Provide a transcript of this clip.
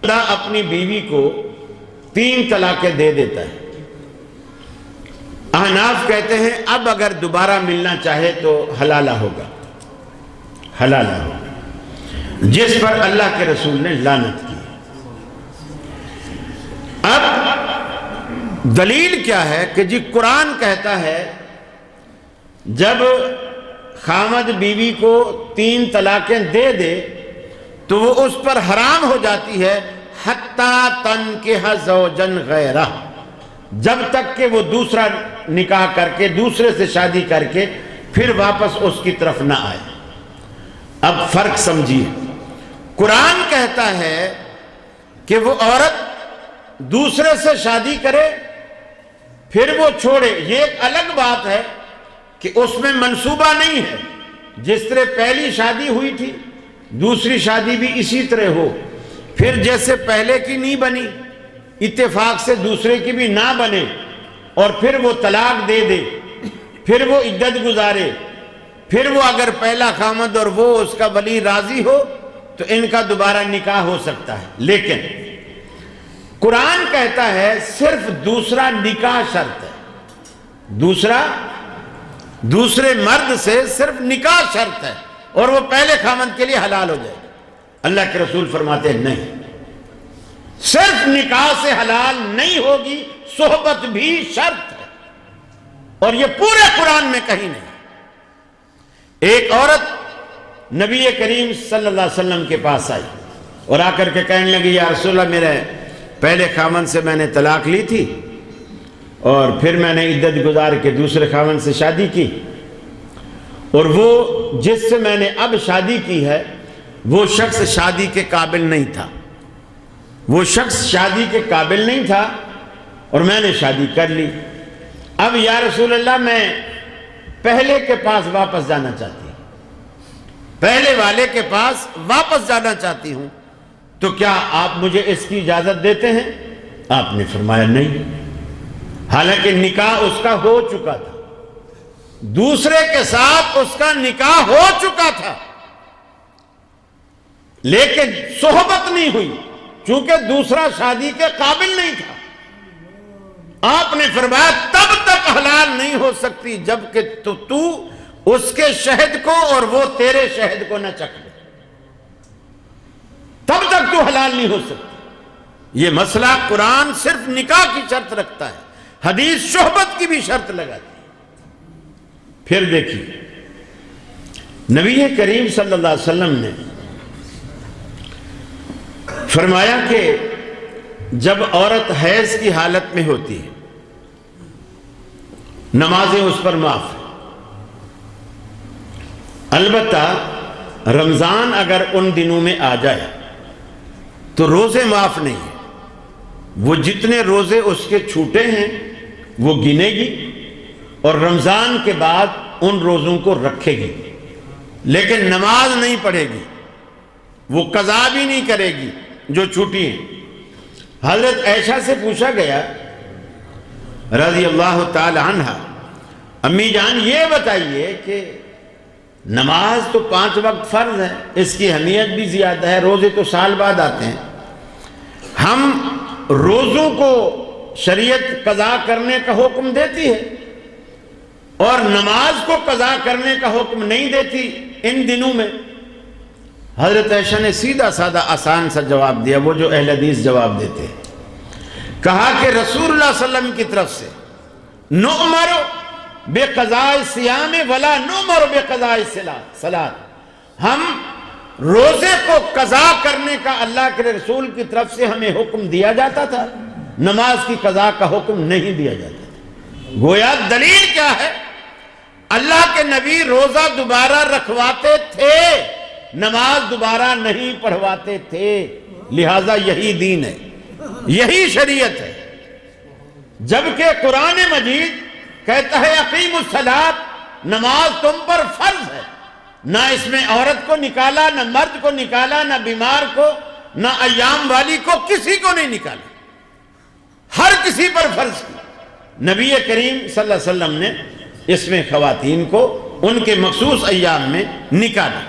بندہ اپنی بیوی کو 3 طلاقیں دے دیتا ہے، احناف کہتے ہیں اب اگر دوبارہ ملنا چاہے تو حلالہ ہوگا، حلالہ ہوگا، جس پر اللہ کے رسول نے لعنت کی۔ اب دلیل کیا ہے کہ جی قرآن کہتا ہے جب خامد بیوی کو 3 طلاقیں دے دے تو وہ اس پر حرام ہو جاتی ہے حتیٰ تنکح زوجن غیرہ، جب تک کہ وہ دوسرا نکاح کر کے دوسرے سے شادی کر کے پھر واپس اس کی طرف نہ آئے۔ اب فرق سمجھیے، قرآن کہتا ہے کہ وہ عورت دوسرے سے شادی کرے پھر وہ چھوڑے، یہ ایک الگ بات ہے کہ اس میں منصوبہ نہیں ہے، جس طرح پہلی شادی ہوئی تھی دوسری شادی بھی اسی طرح ہو، پھر جیسے پہلے کی نہیں بنی اتفاق سے دوسرے کی بھی نہ بنے اور پھر وہ طلاق دے دے، پھر وہ عدت گزارے، پھر وہ اگر پہلا خامد اور وہ اس کا ولی راضی ہو تو ان کا دوبارہ نکاح ہو سکتا ہے۔ لیکن قرآن کہتا ہے صرف دوسرا نکاح شرط ہے، دوسرے مرد سے صرف نکاح شرط ہے اور وہ پہلے خامد کے لیے حلال ہو جائے گا۔ اللہ کے رسول فرماتے ہیں نہیں، صرف نکاح سے حلال نہیں ہوگی، صحبت بھی شرط ہے، اور یہ پورے قرآن میں کہیں نہیں۔ ایک عورت نبی کریم صلی اللہ علیہ وسلم کے پاس آئی اور آ کر کے کہنے لگی یا رسول اللہ میرے پہلے خامن سے میں نے طلاق لی تھی اور پھر میں نے عدت گزار کے دوسرے خامن سے شادی کی، اور وہ جس سے میں نے اب شادی کی ہے وہ شخص شادی کے قابل نہیں تھا، وہ شخص شادی کے قابل نہیں تھا اور میں نے شادی کر لی۔ اب یا رسول اللہ میں پہلے کے پاس واپس جانا چاہتی ہوں، پہلے والے کے پاس واپس جانا چاہتی ہوں، تو کیا آپ مجھے اس کی اجازت دیتے ہیں؟ آپ نے فرمایا نہیں، حالانکہ نکاح اس کا ہو چکا تھا، دوسرے کے ساتھ اس کا نکاح ہو چکا تھا، لیکن صحبت نہیں ہوئی چونکہ دوسرا شادی کے قابل نہیں تھا۔ آپ نے فرمایا تب تک حلال نہیں ہو سکتی جب کہ تو اس کے شہد کو اور وہ تیرے شہد کو نہ چکھ لے، تب تک تو حلال نہیں ہو سکتی۔ یہ مسئلہ قرآن صرف نکاح کی شرط رکھتا ہے، حدیث صحبت کی بھی شرط لگاتی ہے۔ پھر دیکھیے نبی کریم صلی اللہ علیہ وسلم نے فرمایا کہ جب عورت حیض کی حالت میں ہوتی ہے نمازیں اس پر معاف ہیں، البتہ رمضان اگر ان دنوں میں آ جائے تو روزے معاف نہیں ہیں، وہ جتنے روزے اس کے چھوٹے ہیں وہ گنے گی اور رمضان کے بعد ان روزوں کو رکھے گی، لیکن نماز نہیں پڑھے گی، وہ قضا بھی نہیں کرے گی جو چھوٹی ہیں۔ حضرت عائشہ سے پوچھا گیا رضی اللہ تعالی عنہ، امی جان یہ بتائیے کہ نماز تو 5 وقت فرض ہے، اس کی اہمیت بھی زیادہ ہے، روزے تو سال بعد آتے ہیں، ہم روزوں کو شریعت قضا کرنے کا حکم دیتی ہے اور نماز کو قضا کرنے کا حکم نہیں دیتی ان دنوں میں۔ حضرت عائشہ نے سیدھا سادہ آسان سا جواب دیا، وہ جو اہل حدیث جواب دیتے ہیں، کہا کہ رسول اللہ صلی اللہ علیہ وسلم کی طرف سے نؤمر بقضاء الصیام ولا نؤمر بقضاء الصلاۃ، ہم روزے کو قضا کرنے کا اللہ کے رسول کی طرف سے ہمیں حکم دیا جاتا تھا، نماز کی قضا کا حکم نہیں دیا جاتا تھا۔ گویا دلیل کیا ہے؟ اللہ کے نبی روزہ دوبارہ رکھواتے تھے، نماز دوبارہ نہیں پڑھواتے تھے، لہذا یہی دین ہے، یہی شریعت ہے۔ جبکہ قرآن مجید کہتا ہے اقیموا الصلاۃ، نماز تم پر فرض ہے، نہ اس میں عورت کو نکالا، نہ مرد کو نکالا، نہ بیمار کو، نہ ایام والی کو، کسی کو نہیں نکالا، ہر کسی پر فرض کی۔ نبی کریم صلی اللہ علیہ وسلم نے اس میں خواتین کو ان کے مخصوص ایام میں نکالا۔